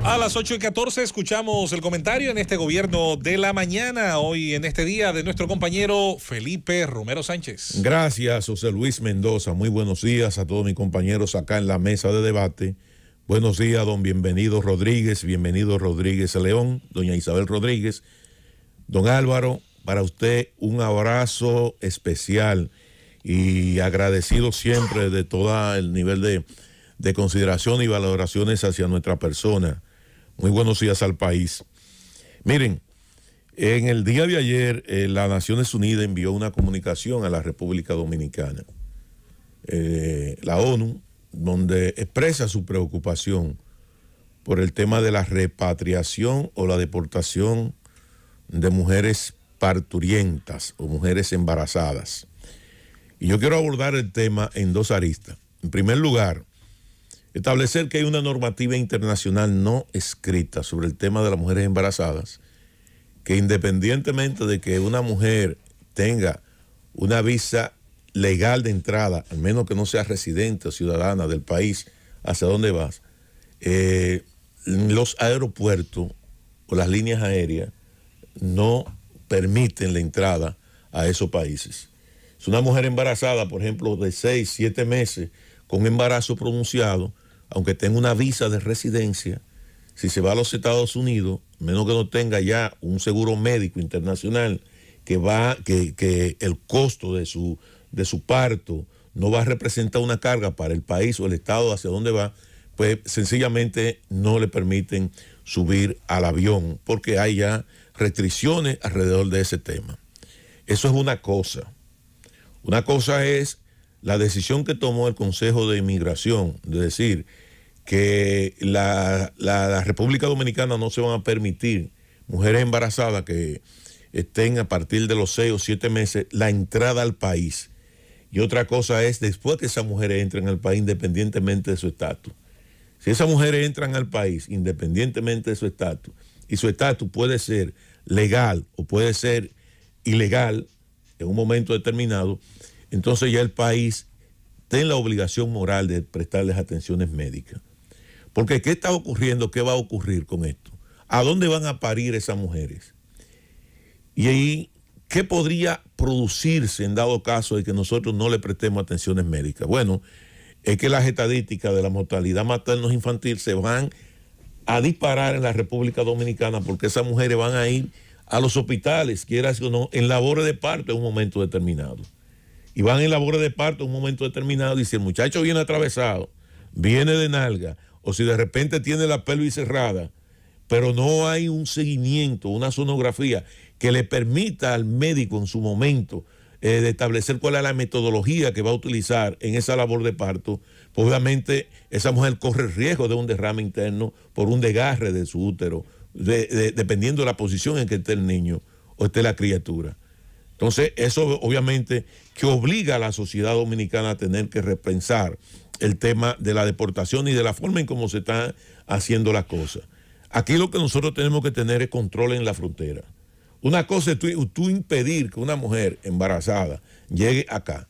A las 8:14 escuchamos el comentario en este gobierno de la mañana, hoy en este día, de nuestro compañero Felipe Romero Sánchez. Gracias, José Luis Mendoza. Muy buenos días a todos mis compañeros acá en la mesa de debate. Buenos días, don Bienvenido Rodríguez León, doña Isabel Rodríguez. Don Álvaro, para usted un abrazo especial y agradecido siempre de todo el nivel de consideración y valoraciones hacia nuestra persona. Muy buenos días al país. Miren, en el día de ayer las Naciones Unidas envió una comunicación a la República Dominicana, la ONU, donde expresa su preocupación por el tema de la repatriación o la deportación de mujeres parturientas o mujeres embarazadas. Y yo quiero abordar el tema en dos aristas. En primer lugar, establecer que hay una normativa internacional no escrita sobre el tema de las mujeres embarazadas, que independientemente de que una mujer tenga una visa legal de entrada, al menos que no sea residente o ciudadana del país hacia donde vas, los aeropuertos o las líneas aéreas no permiten la entrada a esos países. Si una mujer embarazada, por ejemplo, de 6, 7 meses, con embarazo pronunciado, aunque tenga una visa de residencia, si se va a los Estados Unidos, menos que no tenga ya un seguro médico internacional que el costo de su parto no va a representar una carga para el país o el estado hacia donde va, pues sencillamente no le permiten subir al avión porque hay ya restricciones alrededor de ese tema. Eso es una cosa. Una cosa es la decisión que tomó el Consejo de Inmigración de decir que la República Dominicana no se van a permitir mujeres embarazadas que estén a partir de los 6 o 7 meses la entrada al país. Y otra cosa es después que esas mujeres entren al país independientemente de su estatus. Si esas mujeres entran al país independientemente de su estatus, y su estatus puede ser legal o puede ser ilegal en un momento determinado, entonces ya el país tiene la obligación moral de prestarles atenciones médicas. Porque ¿qué está ocurriendo? ¿Qué va a ocurrir con esto? ¿A dónde van a parir esas mujeres? Y ahí, ¿qué podría producirse en dado caso de que nosotros no le prestemos atenciones médicas? Bueno, es que las estadísticas de la mortalidad materno-infantil se van a disparar en la República Dominicana porque esas mujeres van a ir a los hospitales, quieras o no, en labores de parto en un momento determinado. Y van en labores de parto en un momento determinado y si el muchacho viene atravesado, viene de nalga, o si de repente tiene la pelvis cerrada, pero no hay un seguimiento, una sonografía que le permita al médico en su momento de establecer cuál es la metodología que va a utilizar en esa labor de parto, pues obviamente esa mujer corre el riesgo de un derrame interno por un desgarre de su útero, dependiendo de la posición en que esté el niño o esté la criatura. Entonces, eso obviamente que obliga a la sociedad dominicana a tener que repensar el tema de la deportación y de la forma en cómo se están haciendo las cosas. Aquí lo que nosotros tenemos que tener es control en la frontera. Una cosa es tú impedir que una mujer embarazada llegue acá.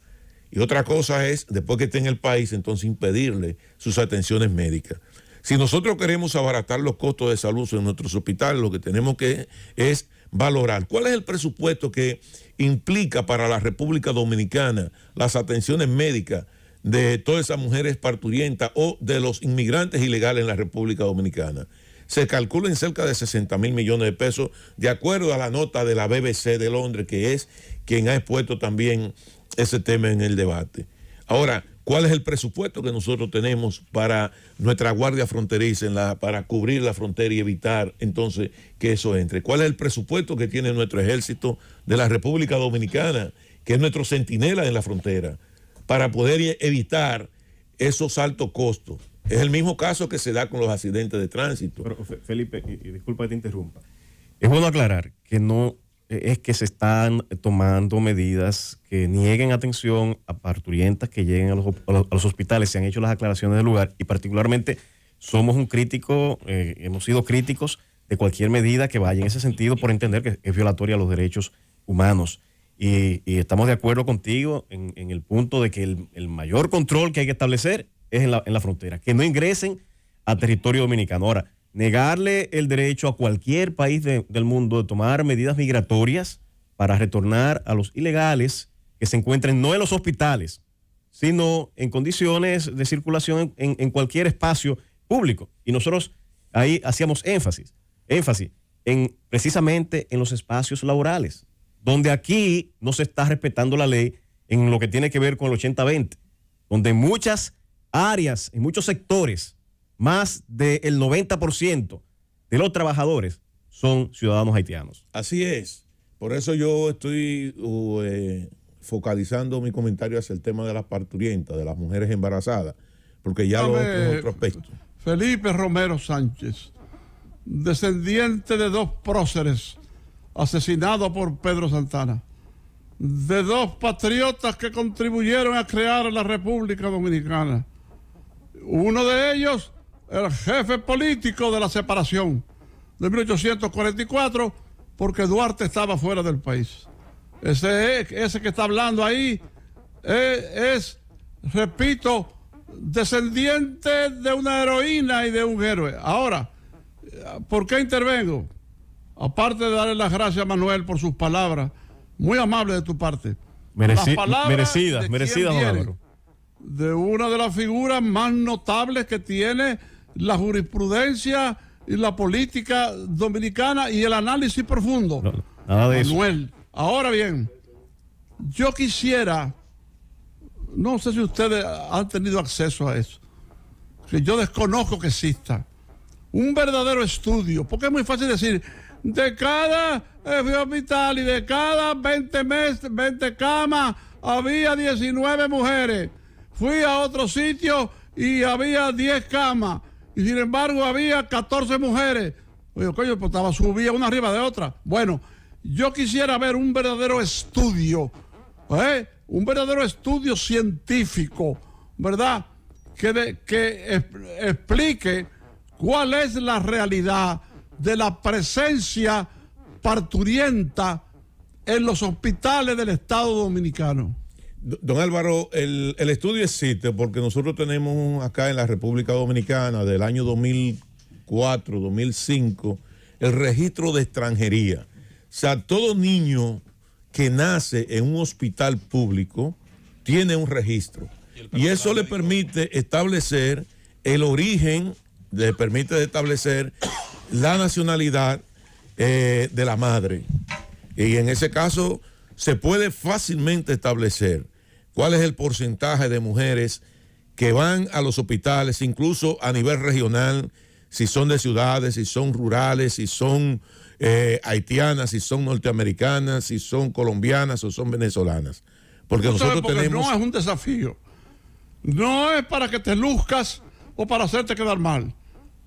Y otra cosa es, después que esté en el país, entonces impedirle sus atenciones médicas. Si nosotros queremos abaratar los costos de salud en nuestros hospitales, lo que tenemos que es valorar cuál es el presupuesto que implica para la República Dominicana las atenciones médicas de todas esas mujeres parturientas o de los inmigrantes ilegales en la República Dominicana. Se calcula en cerca de 60 mil millones de pesos, de acuerdo a la nota de la BBC de Londres, que es quien ha expuesto también ese tema en el debate. Ahora, ¿cuál es el presupuesto que nosotros tenemos para nuestra guardia fronteriza, para cubrir la frontera y evitar entonces que eso entre? ¿Cuál es el presupuesto que tiene nuestro ejército de la República Dominicana, que es nuestro centinela en la frontera, para poder evitar esos altos costos? Es el mismo caso que se da con los accidentes de tránsito. Pero, Felipe, y disculpa que te interrumpa, es bueno aclarar que no es que se están tomando medidas que nieguen atención a parturientas que lleguen a los hospitales. Se han hecho las aclaraciones del lugar y particularmente somos hemos sido críticos de cualquier medida que vaya en ese sentido por entender que es violatoria a los derechos humanos. Y estamos de acuerdo contigo en el punto de que el mayor control que hay que establecer es en la frontera, que no ingresen a territorio dominicano. Ahora, negarle el derecho a cualquier país del mundo de tomar medidas migratorias para retornar a los ilegales que se encuentren no en los hospitales, sino en condiciones de circulación en cualquier espacio público. Y nosotros ahí hacíamos énfasis precisamente en los espacios laborales, donde aquí no se está respetando la ley en lo que tiene que ver con el 80-20, donde en muchas áreas, en muchos sectores, más del 90% de los trabajadores son ciudadanos haitianos. Así es. Por eso yo estoy focalizando mi comentario hacia el tema de las parturientas, de las mujeres embarazadas, porque ya lo otro es otro aspecto. Felipe Romero Sánchez, descendiente de dos próceres asesinados por Pedro Santana, de dos patriotas que contribuyeron a crear la República Dominicana. Uno de ellos, el jefe político de la separación de 1844, porque Duarte estaba fuera del país. Ese que está hablando ahí es, repito, descendiente de una heroína y de un héroe. Ahora, ¿por qué intervengo? Aparte de darle las gracias a Manuel por sus palabras, muy amables de tu parte. Merecidas, don Álvaro. De una de las figuras más notables que tiene la jurisprudencia y la política dominicana y el análisis profundo. No, nada de Manuel. eso. Ahora bien, yo quisiera, no sé si ustedes han tenido acceso a eso, que yo desconozco que exista, un verdadero estudio, porque es muy fácil decir, de cada hospital y de cada 20 camas había 19 mujeres. Fui a otro sitio y había 10 camas. Y sin embargo había 14 mujeres. Oye, coño, pues estaba subida una arriba de otra. Bueno, yo quisiera ver un verdadero estudio, un verdadero estudio científico, ¿verdad? Que explique cuál es la realidad de la presencia parturienta en los hospitales del Estado Dominicano. Don Álvaro, el estudio existe porque nosotros tenemos acá en la República Dominicana del año 2004, 2005, el registro de extranjería. O sea, todo niño que nace en un hospital público tiene un registro. Y eso le permite establecer el origen, le permite establecer la nacionalidad de la madre. Y en ese caso se puede fácilmente establecer cuál es el porcentaje de mujeres que van a los hospitales, incluso a nivel regional, si son de ciudades, si son rurales, si son haitianas, si son norteamericanas, si son colombianas o son venezolanas. Porque nosotros tenemos... No es un desafío. No es para que te luzcas o para hacerte quedar mal.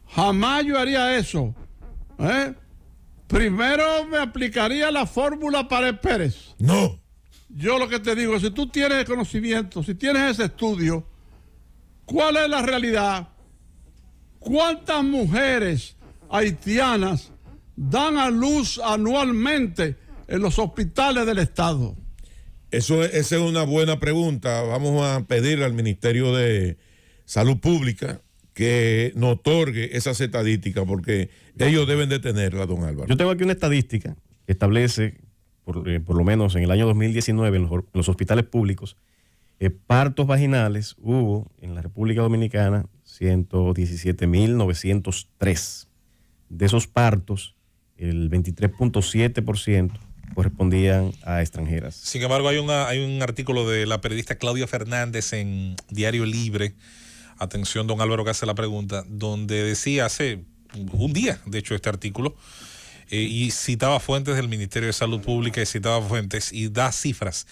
Jamás yo haría eso. Primero me aplicaría la fórmula Pared Pérez. No. Yo lo que te digo es, si tú tienes el conocimiento, si tienes ese estudio, ¿cuál es la realidad? ¿Cuántas mujeres haitianas dan a luz anualmente en los hospitales del Estado? Esa es una buena pregunta. Vamos a pedirle al Ministerio de Salud Pública que nos otorgue esas estadísticas, porque ellos deben de tenerla, don Álvaro. Yo tengo aquí una estadística que establece, por lo menos en el año 2019, en los hospitales públicos, partos vaginales hubo en la República Dominicana 117.903. De esos partos, el 23.7% correspondían a extranjeras. Sin embargo, hay un artículo de la periodista Claudia Fernández en Diario Libre, atención don Álvaro que hace la pregunta, donde decía hace un día, de hecho, este artículo, y citaba fuentes del Ministerio de Salud Pública y citaba fuentes y da cifras.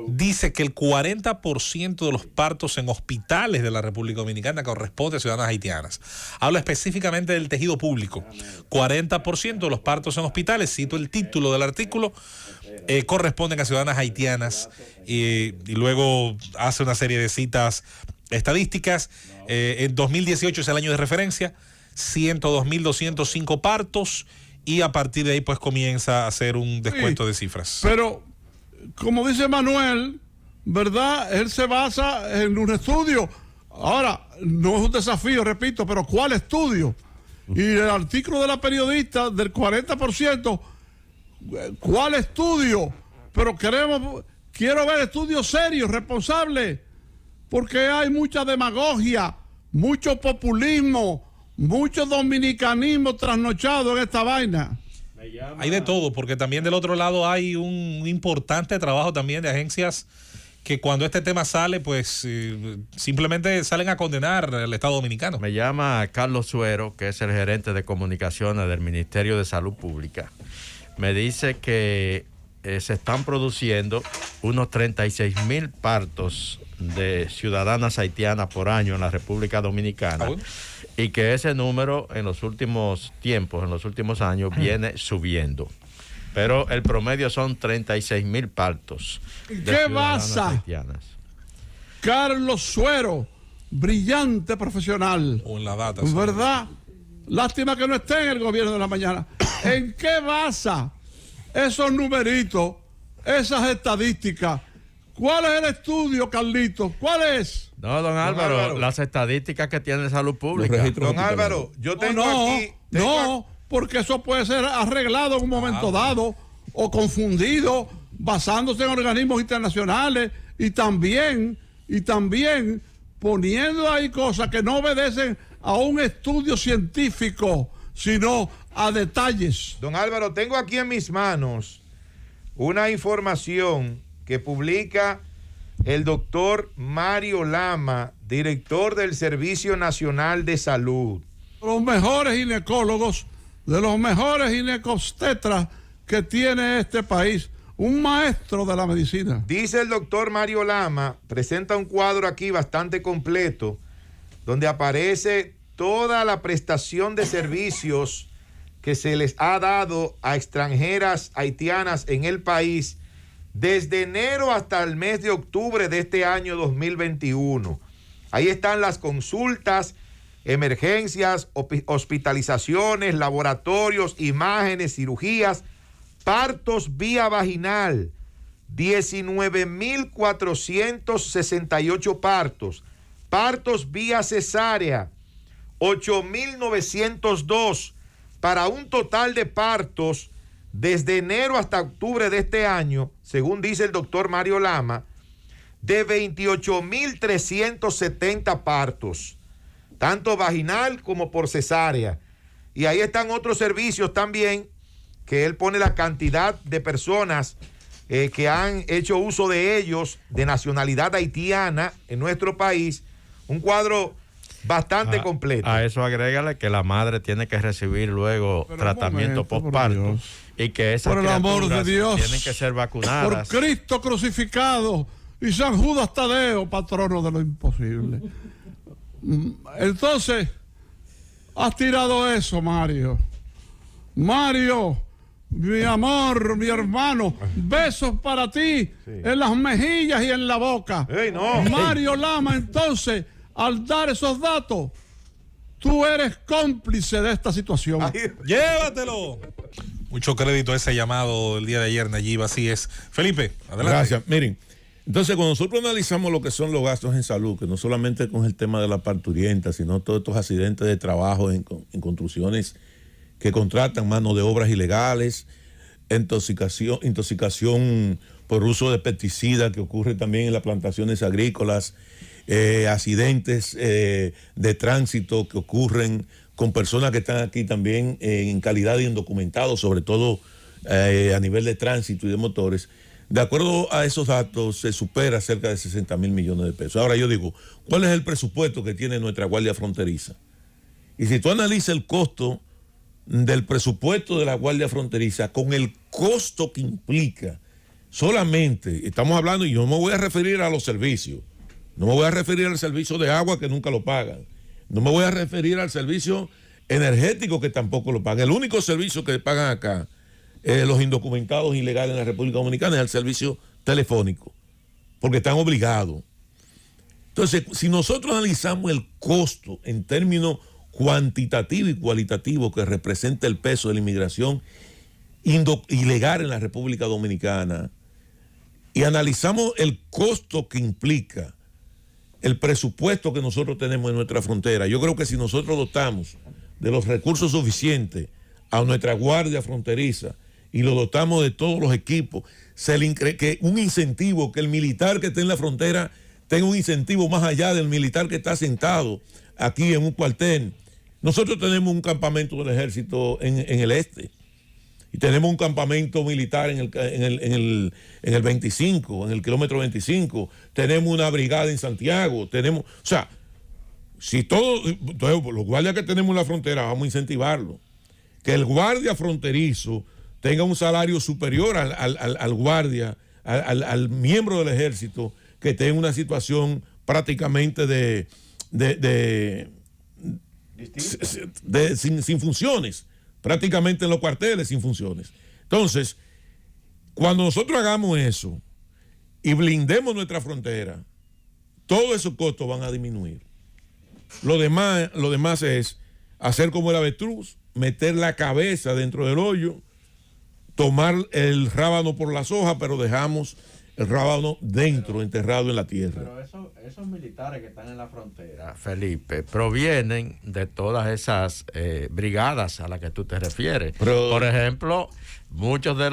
Dice que el 40% de los partos en hospitales de la República Dominicana corresponde a ciudadanas haitianas. Habla específicamente del tejido público. 40% de los partos en hospitales, cito el título del artículo, corresponden a ciudadanas haitianas, y luego hace una serie de citas estadísticas. En 2018 es el año de referencia, 102.205 partos, y a partir de ahí pues comienza a hacer un descuento de cifras. Pero, como dice Manuel, ¿verdad? Él se basa en un estudio. Ahora, no es un desafío, repito, pero ¿cuál estudio? Y el artículo de la periodista del 40%, ¿cuál estudio? Pero quiero ver estudios serios, responsables, porque hay mucha demagogia, mucho populismo, mucho dominicanismo trasnochado en esta vaina. Hay de todo, porque también del otro lado hay un importante trabajo también de agencias que cuando este tema sale, pues simplemente salen a condenar al Estado Dominicano. Me llama Carlos Suero, que es el gerente de comunicaciones del Ministerio de Salud Pública. Me dice que se están produciendo unos 36,000 partos de ciudadanas haitianas por año en la República Dominicana. Y que ese número en los últimos tiempos, en los últimos años, viene subiendo. Pero el promedio son 36,000 partos. ¿Qué basa? Carlos Suero, brillante profesional. O en la data. ¿Verdad? Lástima que no esté en el gobierno de la mañana. ¿En qué basa esos numeritos, esas estadísticas? ¿Cuál es el estudio, Carlito? ¿Cuál es? No, don Álvaro, las estadísticas que tiene Salud Pública. Don Álvaro, yo tengo aquí... No, porque eso puede ser arreglado en un momento dado o confundido basándose en organismos internacionales y también poniendo ahí cosas que no obedecen a un estudio científico, sino a detalles. Don Álvaro, tengo aquí en mis manos una información que publica el doctor Mario Lama, director del Servicio Nacional de Salud. Los mejores ginecólogos, de los mejores ginecobstetras que tiene este país, un maestro de la medicina. Dice el doctor Mario Lama, presenta un cuadro aquí bastante completo, donde aparece toda la prestación de servicios que se les ha dado a extranjeras haitianas en el país desde enero hasta el mes de octubre de este año 2021. Ahí están las consultas, emergencias, hospitalizaciones, laboratorios, imágenes, cirugías, partos vía vaginal, 19,468 partos, partos vía cesárea, 8,902, para un total de partos desde enero hasta octubre de este año, según dice el doctor Mario Lama, de 28,370 partos, tanto vaginal como por cesárea. Y ahí están otros servicios también, que él pone la cantidad de personas que han hecho uso de ellos, de nacionalidad haitiana en nuestro país. Un cuadro bastante completo. A eso agrégale que la madre tiene que recibir luego tratamiento postparto y que esas por el amor de Dios, tienen que ser vacunadas. Por Cristo crucificado y San Judas Tadeo, patrono de lo imposible. Entonces, has tirado eso, Mario. Mario, mi amor, mi hermano, besos para ti en las mejillas y en la boca. Mario Lama, entonces, al dar esos datos, tú eres cómplice de esta situación. ¡Llévatelo! Mucho crédito a ese llamado del día de ayer, Nayib, así es. Felipe, adelante. Gracias. Miren, entonces cuando nosotros analizamos lo que son los gastos en salud, que no solamente con el tema de la parturienta, sino todos estos accidentes de trabajo en construcciones que contratan mano de obras ilegales, intoxicación por uso de pesticidas que ocurre también en las plantaciones agrícolas, accidentes de tránsito que ocurren con personas que están aquí también en calidad de indocumentados, sobre todo a nivel de tránsito y de motores. De acuerdo a esos datos, se supera cerca de 60,000 millones de pesos. Ahora yo digo, ¿cuál es el presupuesto que tiene nuestra Guardia Fronteriza? Y si tú analizas el costo del presupuesto de la Guardia Fronteriza con el costo que implica, solamente, estamos hablando, y yo no me voy a referir a los servicios, no me voy a referir al servicio de agua que nunca lo pagan, no me voy a referir al servicio energético que tampoco lo pagan. El único servicio que pagan acá los indocumentados ilegales en la República Dominicana es el servicio telefónico, porque están obligados. Entonces, si nosotros analizamos el costo en términos cuantitativo y cualitativo que representa el peso de la inmigración ilegal en la República Dominicana y analizamos el costo que implica el presupuesto que nosotros tenemos en nuestra frontera, yo creo que si nosotros dotamos de los recursos suficientes a nuestra guardia fronteriza y lo dotamos de todos los equipos, que un incentivo, que el militar que esté en la frontera tenga un incentivo más allá del militar que está sentado aquí en un cuartel. Nosotros tenemos un campamento del ejército en el este y tenemos un campamento militar en el 25, en el kilómetro 25, tenemos una brigada en Santiago, tenemos, o sea, si todos los guardias que tenemos en la frontera vamos a incentivarlo, que el guardia fronterizo tenga un salario superior al guardia, al miembro del ejército que esté en una situación prácticamente sin funciones, prácticamente en los cuarteles sin funciones. Entonces, cuando nosotros hagamos eso y blindemos nuestra frontera, todos esos costos van a disminuir. Lo demás es hacer como el avestruz, meter la cabeza dentro del hoyo, tomar el rábano por las hojas, pero dejamos el rábano dentro, enterrado en la tierra. Pero esos militares que están en la frontera, Felipe, provienen de todas esas brigadas a las que tú te refieres. Por ejemplo, muchos de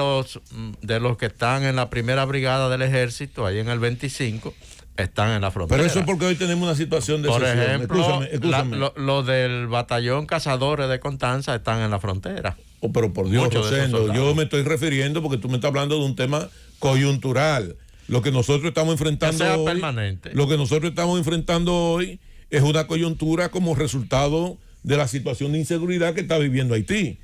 los que están en la primera brigada del ejército, ahí en el 25, están en la frontera. Pero eso es porque hoy tenemos una situación de Por excepción. ejemplo, Escúchame. Los del batallón Cazadores de Constanza están en la frontera. Oh, pero por Dios, Rosendo, yo me estoy refiriendo porque tú me estás hablando de un tema coyuntural. Lo que nosotros estamos enfrentando hoy, permanente. Lo que nosotros estamos enfrentando hoy es una coyuntura como resultado de la situación de inseguridad que está viviendo Haití.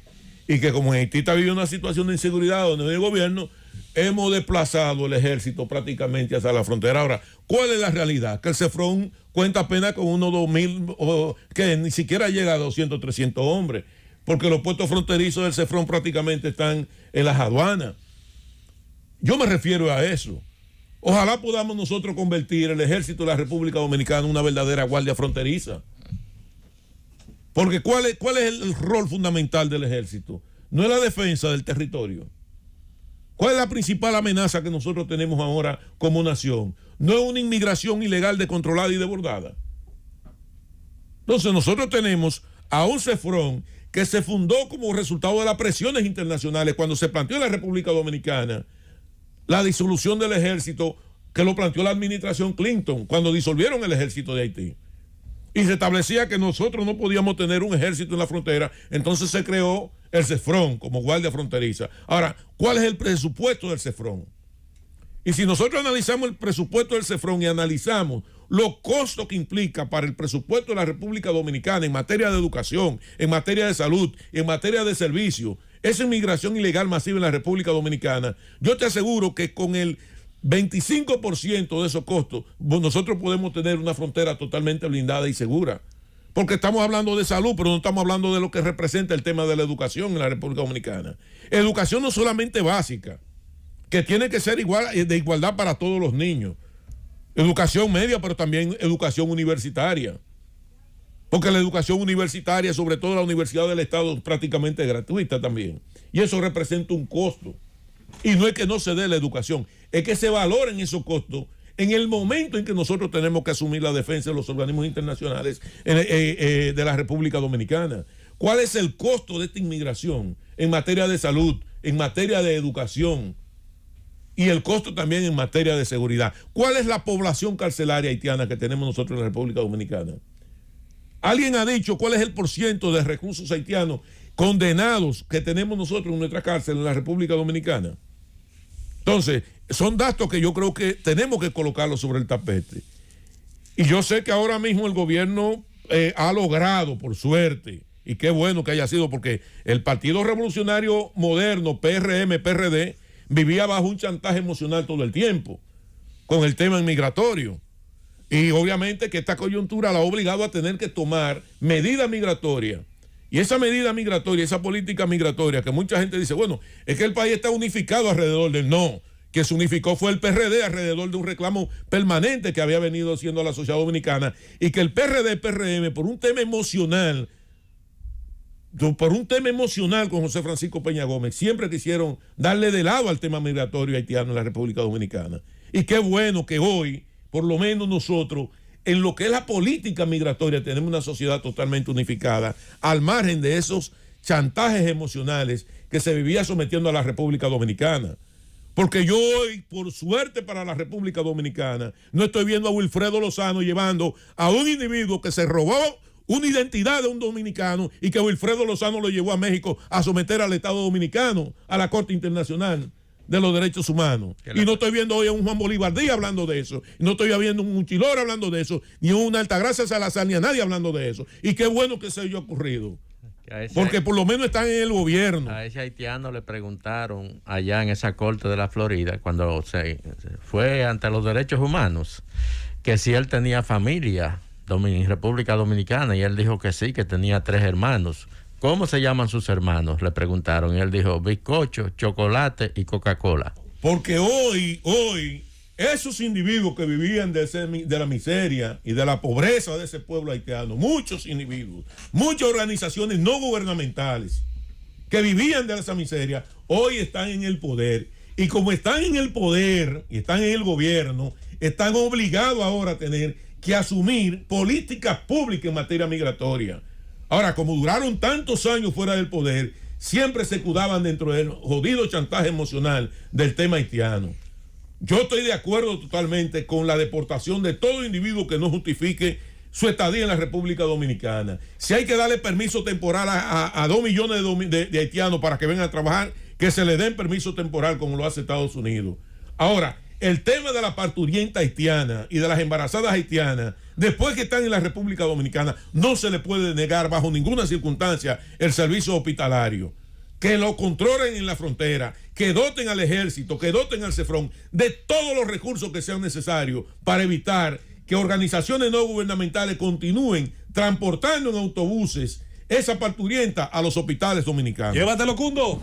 Y que como Haití está viviendo una situación de inseguridad donde no hay gobierno, hemos desplazado el ejército prácticamente hacia la frontera. Ahora, ¿cuál es la realidad? Que el CEFRON cuenta apenas con unos 2.000, que ni siquiera llega a 200, 300 hombres, porque los puestos fronterizos del CEFRON prácticamente están en las aduanas. Yo me refiero a eso. Ojalá podamos nosotros convertir el ejército de la República Dominicana en una verdadera guardia fronteriza. Porque ¿cuál es el rol fundamental del ejército? No es la defensa del territorio. ¿Cuál es la principal amenaza que nosotros tenemos ahora como nación? No es una inmigración ilegal descontrolada y desbordada. Entonces nosotros tenemos a un CEFRON que se fundó como resultado de las presiones internacionales cuando se planteó en la República Dominicana la disolución del ejército, que lo planteó la administración Clinton cuando disolvieron el ejército de Haití. Y se establecía que nosotros no podíamos tener un ejército en la frontera, entonces se creó el CEFRON como guardia fronteriza. Ahora, ¿cuál es el presupuesto del CEFRON? Y si nosotros analizamos el presupuesto del CEFRON y analizamos los costos que implica para el presupuesto de la República Dominicana en materia de educación, en materia de salud, en materia de servicios, esa inmigración ilegal masiva en la República Dominicana, yo te aseguro que con el 25% de esos costos, nosotros podemos tener una frontera totalmente blindada y segura. Porque estamos hablando de salud, pero no estamos hablando de lo que representa el tema de la educación en la República Dominicana. Educación no solamente básica, que tiene que ser de igualdad para todos los niños. Educación media, pero también educación universitaria. Porque la educación universitaria, sobre todo la Universidad del Estado, es prácticamente gratuita también. Y eso representa un costo. Y no es que no se dé la educación, es que se valoren esos costos en el momento en que nosotros tenemos que asumir la defensa de los organismos internacionales de la República Dominicana. ¿Cuál es el costo de esta inmigración en materia de salud, en materia de educación y el costo también en materia de seguridad? ¿Cuál es la población carcelaria haitiana que tenemos nosotros en la República Dominicana? ¿Alguien ha dicho cuál es el porciento de reclusos haitianos condenados que tenemos nosotros en nuestra cárcel en la República Dominicana? Entonces, son datos que yo creo que tenemos que colocarlos sobre el tapete. Y yo sé que ahora mismo el gobierno ha logrado, por suerte, y qué bueno que haya sido, porque el Partido Revolucionario Moderno, PRM, PRD, vivía bajo un chantaje emocional todo el tiempo con el tema migratorio. Y obviamente que esta coyuntura la ha obligado a tener que tomar medidas migratorias. Y esa medida migratoria, esa política migratoria, que mucha gente dice, bueno, es que el país está unificado alrededor del no. Que se unificó fue el PRD alrededor de un reclamo permanente que había venido haciendo la sociedad dominicana. Y que el PRD, PRM, por un tema emocional con José Francisco Peña Gómez, siempre quisieron darle de lado al tema migratorio haitiano en la República Dominicana. Y qué bueno que hoy, por lo menos nosotros, en lo que es la política migratoria tenemos una sociedad totalmente unificada, al margen de esos chantajes emocionales que se vivía sometiendo a la República Dominicana. Porque yo hoy, por suerte para la República Dominicana, no estoy viendo a Wilfredo Lozano llevando a un individuo que se robó una identidad de un dominicano y que Wilfredo Lozano lo llevó a México a someter al Estado Dominicano a la Corte Internacional de los Derechos Humanos. Y no estoy viendo hoy a un Juan Bolívar Díaz hablando de eso. Y no estoy viendo a un Chilor hablando de eso. Ni a una Altagracia Salazar, ni a nadie hablando de eso. Y qué bueno que eso haya ocurrido. Porque por lo menos están en el gobierno. A ese haitiano le preguntaron allá en esa corte de la Florida, cuando se fue ante los derechos humanos, que si él tenía familia en República Dominicana, y él dijo que sí, que tenía 3 hermanos. ¿Cómo se llaman sus hermanos?, le preguntaron, y él dijo bizcocho, chocolate y Coca-Cola. Porque hoy, esos individuos que vivían de la miseria y de la pobreza de ese pueblo haitiano, muchos individuos, muchas organizaciones no gubernamentales que vivían de esa miseria, hoy están en el poder. Y como están en el poder y están en el gobierno, están obligados ahora a tener que asumir políticas públicas en materia migratoria. Ahora, como duraron tantos años fuera del poder, siempre se escudaban dentro del jodido chantaje emocional del tema haitiano. Yo estoy de acuerdo totalmente con la deportación de todo individuo que no justifique su estadía en la República Dominicana. Si hay que darle permiso temporal a 2 millones de haitianos para que vengan a trabajar, que se le den permiso temporal como lo hace Estados Unidos. Ahora, el tema de la parturienta haitiana y de las embarazadas haitianas, después que están en la República Dominicana, no se le puede negar bajo ninguna circunstancia el servicio hospitalario. Que lo controlen en la frontera, que doten al ejército, que doten al CEFRON de todos los recursos que sean necesarios para evitar que organizaciones no gubernamentales continúen transportando en autobuses esa parturienta a los hospitales dominicanos. Llévatelo, Cundo.